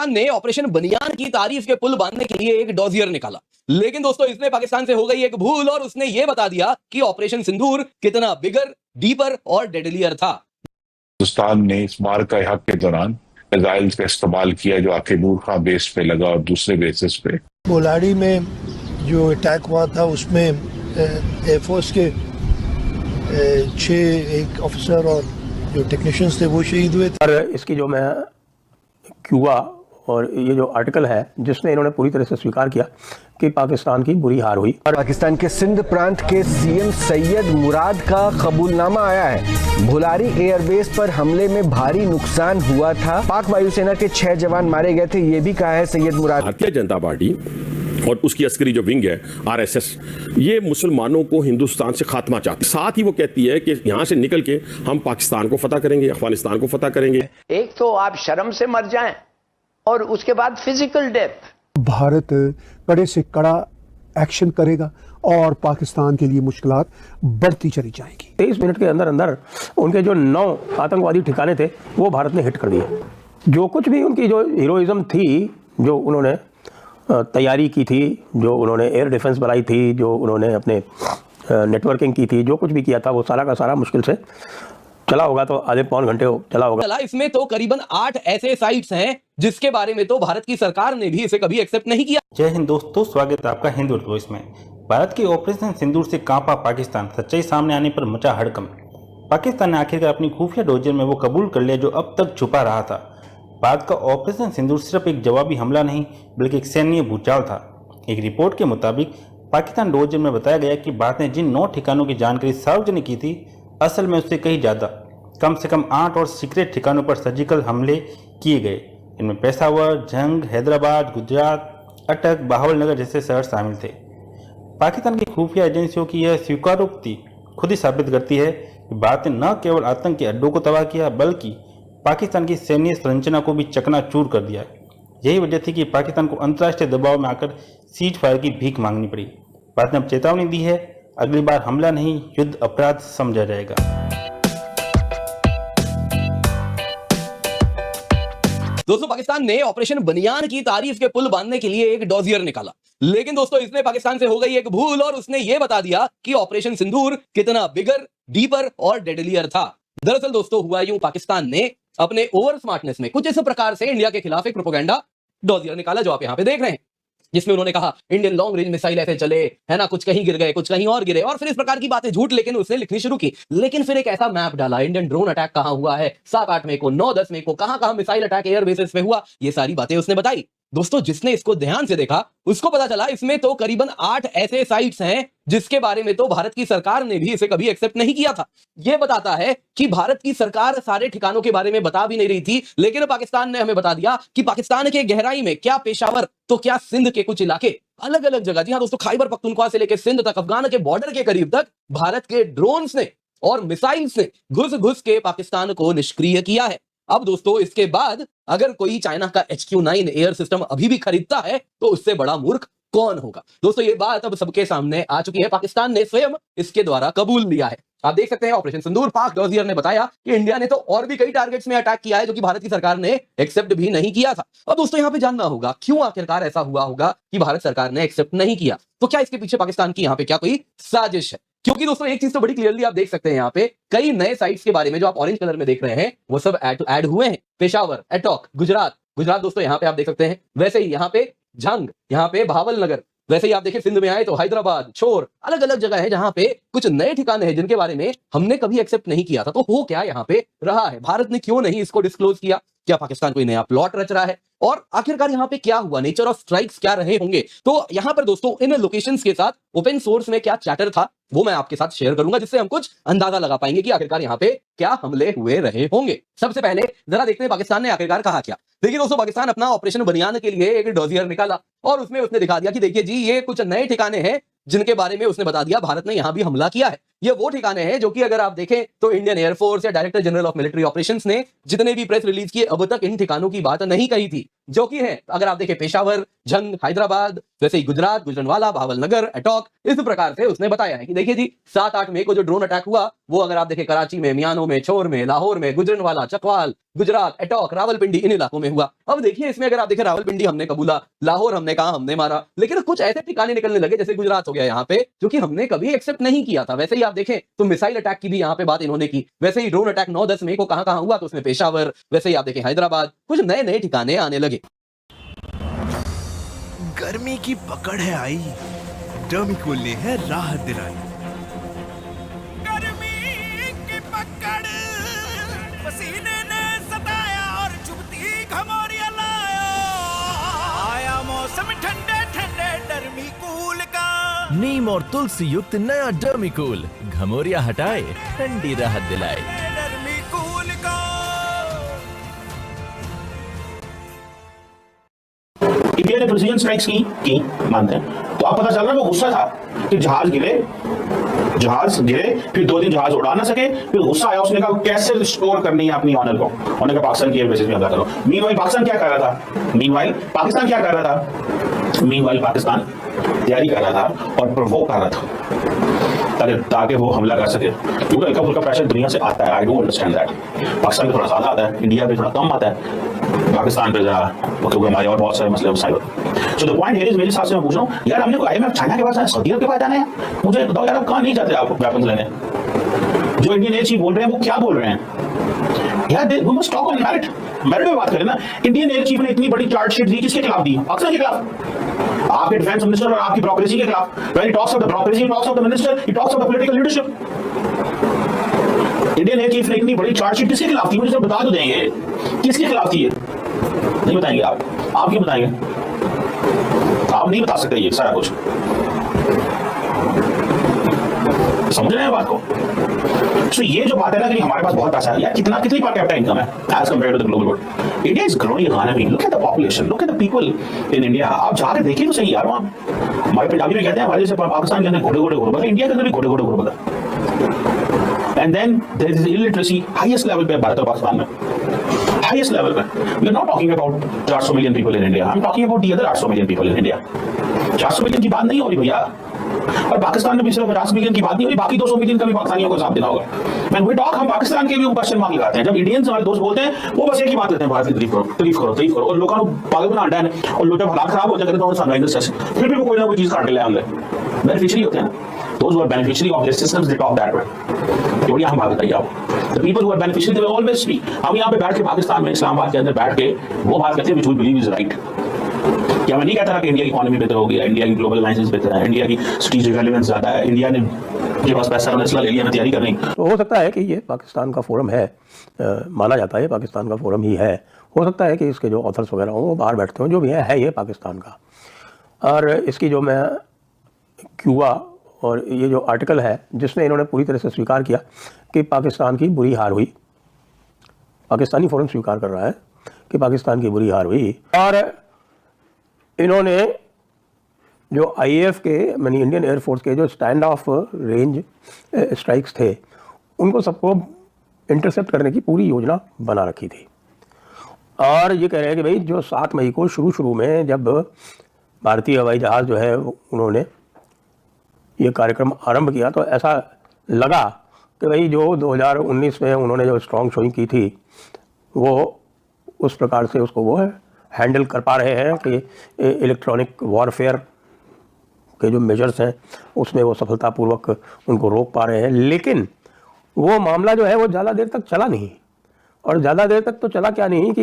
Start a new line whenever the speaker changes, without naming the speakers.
ने ऑपरेशन बनियान की तारीफ के पुल बांधने के लिए एक डॉजियर निकाला, लेकिन दोस्तों इसमें पाकिस्तान से हो गई एक भूल और उसने यह बता दिया कि ऑपरेशन सिंदूर कितना बिगर, डीपर और डेडलियर था।
हिंदुस्तान ने इस मार का हक के दौरान मिसाइल का इस्तेमाल किया जो आके नूर खां बेस पे लगा और दूसरे बेसिस पे।
बोलाड़ी में जो अटैक हुआ था उसमें एयरफोर्स के 6 एक ऑफिसर और जो टेक्नीशियंस थे वो शहीद हुए थे।
और इसकी जो मैं क्यूबा और ये जो आर्टिकल है जिसने इन्होंने पूरी तरह से स्वीकार किया कि पाकिस्तान की बुरी हार हुई।
और पाकिस्तान के सिंध प्रांत के सीएम सैयद मुराद का कबूलनामा आया है। भुलारी एयरबेस पर हमले में भारी नुकसान हुआ था। पाक वायुसेना के 6 जवान मारे गए थे, ये भी कहा है सैयद मुराद।
भारतीय जनता पार्टी और उसकी अस्करी जो विंग है आरएसएस, ये मुसलमानों को हिंदुस्तान से खात्मा चाहती है। साथ ही वो कहती है कि यहाँ से निकल के हम पाकिस्तान को फतह करेंगे, अफगानिस्तान को फतह करेंगे।
एक तो आप शर्म से मर जाएं और उसके बाद फिजिकल डेथ।
भारत कड़े से कड़ा एक्शन करेगा और पाकिस्तान के लिए मुश्किलात बढ़ती चली जाएगी।
23 मिनट के अंदर अंदर उनके जो 9 आतंकवादी ठिकाने थे वो भारत ने हिट कर दिए। जो कुछ भी उनकी जो हीरोइज्म थी, जो उन्होंने तैयारी की थी, जो उन्होंने एयर डिफेंस बनाई थी, जो उन्होंने अपने नेटवर्किंग की थी, जो कुछ भी किया था वो सारा का सारा मुश्किल से चला होगा तो आधे पौन घंटे चला होगा।
इसमें तो करीबन 8 ऐसे साइट्स हैं जिसके बारे में तो भारत की सरकार ने भी इसे कभी एक्सेप्ट नहीं किया।
जय हिंद दोस्तों, स्वागत है आपका हिंद वॉइस में। भारत की ऑपरेशन सिंदूर से कांपा पाकिस्तान, सच्चाई सामने आने पर मचा हड़कंप। पाकिस्तान ने आखिरकार अपनी खुफिया डोजर में वो कबूल कर लिया जो अब तक छुपा रहा था। भारत का ऑपरेशन सिंदूर सिर्फ एक जवाबी हमला नहीं बल्कि एक सैन्य भूचाल था। एक रिपोर्ट के मुताबिक पाकिस्तान डोजर में बताया गया कि भारत ने जिन 9 ठिकानों की जानकारी सार्वजनिक की थी, असल में उससे कहीं ज़्यादा, कम से कम 8 और सीक्रेट ठिकानों पर सर्जिकल हमले किए गए। इनमें पेशावर, जंग, हैदराबाद, गुजरात, अटक, बहावलनगर जैसे शहर शामिल थे। पाकिस्तान की खुफिया एजेंसियों की यह स्वीकारोक्ति खुद ही साबित करती है कि भारत ने न केवल आतंक के अड्डों को तबाह किया बल्कि पाकिस्तान की सैन्य संरचना को भी चकनाचूर कर दिया। यही वजह थी कि पाकिस्तान को अंतर्राष्ट्रीय दबाव में आकर सीज फायर की भीख मांगनी पड़ी। भारत ने अब चेतावनी दी है, अगली बार हमला नहीं युद्ध अपराध समझा जाएगा।
दोस्तों पाकिस्तान ने ऑपरेशन बनियान की तारीफ के पुल बांधने के लिए एक डॉजियर निकाला, लेकिन दोस्तों इसमें पाकिस्तान से हो गई एक भूल और उसने यह बता दिया कि ऑपरेशन सिंदूर कितना बिगर, डीपर और डेडलियर था। दरअसल दोस्तों हुआ यूं, पाकिस्तान ने अपने ओवर स्मार्टनेस में कुछ इस प्रकार से इंडिया के खिलाफ एक प्रोपेगेंडा डॉजियर निकाला जो आप यहां पे देख रहे हैं, जिसमें उन्होंने कहा इंडियन लॉन्ग रेंज मिसाइल ऐसे चले है ना, कुछ कहीं गिर गए, कुछ कहीं और गिरे, और फिर इस प्रकार की बातें झूठ लेकिन उसने लिखनी शुरू की। लेकिन फिर एक ऐसा मैप डाला, इंडियन ड्रोन अटैक कहां हुआ है, 7-8 मई को, 9-10 मई को, कहां मिसाइल अटैक एयर बेसिस पे हुआ, ये सारी बातें उसने बताई। दोस्तों जिसने इसको ध्यान से देखा उसको पता चला इसमें तो करीबन 8 ऐसे साइट्स हैं जिसके बारे में तो भारत की सरकार ने भी इसे कभी एक्सेप्ट नहीं किया था। यह बताता है कि भारत की सरकार सारे ठिकानों के बारे में बता भी नहीं रही थी, लेकिन पाकिस्तान ने हमें बता दिया कि पाकिस्तान के गहराई में, क्या पेशावर तो क्या सिंध के कुछ इलाके, अलग अलग जगह, जी हां दोस्तों, खैबर पख्तूनख्वा से लेकर सिंध तक, अफगान के बॉर्डर के करीब तक भारत के ड्रोन्स ने और मिसाइल्स ने घुस घुस के पाकिस्तान को निष्क्रिय किया है। अब दोस्तों इसके बाद अगर कोई चाइना का HQ-9 एयर सिस्टम अभी भी खरीदता है तो उससे बड़ा मूर्ख कौन होगा। दोस्तों ये बात अब सबके सामने आ चुकी है, पाकिस्तान ने स्वयं इसके द्वारा कबूल लिया है। आप देख सकते हैं ऑपरेशन सिंदूर, पाक डॉजियर ने बताया कि इंडिया ने तो और भी कई टारगेट्स में अटैक किया है जो कि भारत की सरकार ने एक्सेप्ट भी नहीं किया था। अब दोस्तों यहां पे जानना होगा क्यों आखिरकार ऐसा हुआ होगा कि भारत सरकार ने एक्सेप्ट नहीं किया। तो क्या इसके पीछे पाकिस्तान की यहां पे क्या कोई साजिश है? क्योंकि दोस्तों एक चीज तो बड़ी क्लियरली आप देख सकते हैं, यहाँ पे कई नए साइट्स के बारे में जो आप ऑरेंज कलर में देख रहे हैं वो सब ऐड हुए हैं। पेशावर, एटॉक, गुजरात दोस्तों यहाँ पे आप देख सकते हैं। वैसे ही यहाँ पे जंग, यहाँ पे बहावलनगर, वैसे ही आप देखिए सिंध में आए तो हैदराबाद, छोर, अलग अलग जगह है जहां पे कुछ नए ठिकाने हैं जिनके बारे में हमने कभी एक्सेप्ट नहीं किया था। तो हो क्या यहाँ पे रहा है, भारत ने क्यों नहीं इसको डिस्क्लोज किया? क्या पाकिस्तान कोई नया प्लॉट रच रहा है? और आखिरकार यहाँ पे क्या हुआ, नेचर ऑफ स्ट्राइक्स क्या रहे होंगे? तो यहाँ पर दोस्तों इन लोकेशंस के साथ ओपन सोर्स में क्या चैटर था वो मैं आपके साथ शेयर करूंगा, जिससे हम कुछ अंदाजा लगा पाएंगे कि आखिरकार यहाँ पे क्या हमले हुए रहे होंगे। सबसे पहले जरा देखते हैं पाकिस्तान ने आखिरकार कहा क्या। देखिए दोस्तों पाकिस्तान अपना ऑपरेशन बनियान के लिए एक डॉजियर निकाला और उसमें उसने दिखा दिया कि देखिए जी ये कुछ नए ठिकाने हैं जिनके बारे में उसने बता दिया भारत ने यहां भी हमला किया है। ये वो ठिकाने हैं जो कि अगर आप देखें तो इंडियन एयरफोर्स या director general of military operations ने जितने भी प्रेस रिलीज किए अब तक इन ठिकानों की बात नहीं कही थी। जो कि है अगर आप देखें पेशावर, झंग, हैदराबाद, वैसे ही गुजरात, गुजरनवाला, भावलनगर, एटॉक, इस प्रकार से उसने बताया है कि देखिए जी 7-8 मई को जो ड्रोन अटैक हुआ वो अगर आप देखें कराची में, मियानो में, छोर में, लाहौर में, गुजरनवाला, चकवाल, गुजरात, एटॉक, रावलपिंडी, इन इलाकों में हुआ। अब देखिए इसमें अगर आप देखें रावलपिंडी हमने कबूला, लाहौर हमने कहा हमने मारा, लेकिन कुछ ऐसे ठिकाने निकलने लगे जैसे गुजरात हो गया यहाँ पे, जो कि हमने कभी एक्सेप्ट नहीं किया था। वैसे ही आप देखें तो मिसाइल अटैक की भी यहाँ पे बात इन्होंने की। वैसे ही ड्रोन अटैक 9-10 मई को कहां हुआ तो उसमें पेशावर, वैसे ही आप देखें हैदराबाद, कुछ नए नए ठिकाने आने लगे।
गर्मी की पकड़ है आई, डर्मिकूल ने है राहत दिलाई। गर्मी की पकड़ पसीने ने सताया और चुभती घमौरिया लाया। आया मौसम ठंडे ठंडे डर्मिकूल का। नीम और तुलसी युक्त नया डर्मिकूल घमौरिया हटाए, ठंडी राहत दिलाए। डर्मिकूल का।
इंडिया ने प्रिसीजन स्ट्राइक्स की मानते हैं, तो आप पता चल रहा है वो गुस्सा था कि जहाज गिरे, फिर 2 दिन जहाज उड़ा ना सके, फिर गुस्सा आया, उसने कहा कैसे रिस्टोर करनी है अपनी ऑनर को। उन्होंने कहा पाकिस्तान की एयर बेसिस में हमला करो। मीनवाइल पाकिस्तान क्या कर रहा था? मीनवाइल पाकिस्तान तैयारी कर रहा था और प्रोवोक कर रहा था ताकि वो हमला कर सके, क्योंकि हल्का फुल्का प्रेशर दुनिया से आता है। I don't understand that. Pakistan पे थोड़ा ज्यादा आता है, इंडिया पे थोड़ा कम आता है, पाकिस्तान पे जरा, क्योंकि हमारे और बहुत सारे मसले side. So the point here is, मेरे हिसाब से मैं पूछ रहा हूँ यार, हमने IMF चाइना के पास जाना है, सऊदी अरब के पास जाना है? मुझे बताओ यार, आप कहाँ नहीं जाते आप वेपन्स लेने? जो इंडियन एयर चीफ बोल रहे हैं वो क्या बोल रहे हैं यार? We must talk on merit पे बात करें ना। इंडियन एयर चीफ ने इतनी बड़ी चार्जशीट दी, किसके खिलाफ दी? पाकिस्तान के खिलाफ, आपके डिफेंस मिनिस्टर और आपकी ब्रोक्रेसी के खिलाफ। When he talks of the bureaucracy, he talks of the minister, he talks of the political leadership. Indian air chief ने इतनी बड़ी चार्जशीट किसके खिलाफ थी? मुझे सब बता तो देंगे किसके खिलाफ थी? ये नहीं बताएंगे आप क्यों बताएंगे? आप नहीं बता सकते ये सारा कुछ, समझ रहे हैं बात को? So ये जो बात है ना कि हमारे पास बहुत पैसा है यार, कितनी पर कैपिटा इनकम है as compared to the global world. India is growing economy, look at the population, look at the people in India. आप जाकर देखिए तो सही यार, वहाँ हमारे पंजाबी में कहते हैं हमारे जैसे पाकिस्तान के अंदर घोड़े गुरबत है, इंडिया के अंदर भी घोड़े गुरबत है। And then there is illiteracy highest level पे भारत और पाकिस्तान में, हाईएस्ट लेवल पे। We are not talking about 400 million people in India, I am talking about the other 800 million people in India. 400 million की बात नहीं हो रही भैया, और पाकिस्तान में भी सिर्फ 50 मिलियन की बात नहीं हो रही, बाकी 200 मिलियन का भी पाकिस्तानियों को हिसाब देना होगा। When we talk, हम पाकिस्तान के भी क्वेश्चन मार्क लगाते हैं। जब इंडियंस हमारे दोस्त बोलते हैं वो बस एक ही बात करते हैं, भारत की तारीफ करो, और लोगों को पागल बना अंडा है, और लोग जब हालात खराब हो जाते हैं तो सनराइजर्स जैसे फिर भी वो कोई ना कोई चीज काट के ले आएंगे। बेनिफिशियरी होते हैं those who are beneficiary of their systems, they talk that way। तो यहाँ बात बताइए आप, the people who are beneficiary they will always speak। हम यहाँ पे बैठ के पाकिस्तान में इस्लामाबाद के अंदर बैठ के वो बात करते हैं which we believe is right। क्या मैं नहीं कहता कि इंडिया की इकोनॉमी बेहतर होगी, इंडिया की ग्लोबल अलायंसेस बेहतर है, इंडिया की स्ट्रेटेजिक रेलेवेंस ज्यादा है, इंडिया ने के पास पैसा इसलिए ले लिया ना तैयारी करने।
तो हो सकता है कि ये पाकिस्तान का फोरम है, माना जाता है पाकिस्तान का फोरम ही है। हो सकता है कि इसके जो ऑथर्स वगैरह हों वो बाहर बैठते हों, जो भी है ये पाकिस्तान का। और इसकी जो मैं क्यूबा और ये जो आर्टिकल है जिसने इन्होंने पूरी तरह से स्वीकार किया कि पाकिस्तान की बुरी हार हुई, पाकिस्तानी फोरम स्वीकार कर रहा है कि पाकिस्तान की बुरी हार हुई। और इन्होंने जो IAF के यानी इंडियन एयरफोर्स के जो स्टैंड ऑफ रेंज स्ट्राइक्स थे उनको सबको इंटरसेप्ट करने की पूरी योजना बना रखी थी। और ये कह रहे हैं कि भाई जो 7 मई को शुरू में जब भारतीय हवाई जहाज़ जो है उन्होंने ये कार्यक्रम आरंभ किया तो ऐसा लगा कि भाई जो 2019 में उन्होंने जो स्ट्रॉन्ग शोइंग की थी वो उस प्रकार से उसको वो है हैंडल कर पा रहे हैं कि इलेक्ट्रॉनिक वॉरफेयर के जो मेजर्स हैं उसमें वो सफलतापूर्वक उनको रोक पा रहे हैं। लेकिन वो मामला जो है वो ज़्यादा देर तक चला नहीं, और ज़्यादा देर तक तो चला क्या नहीं कि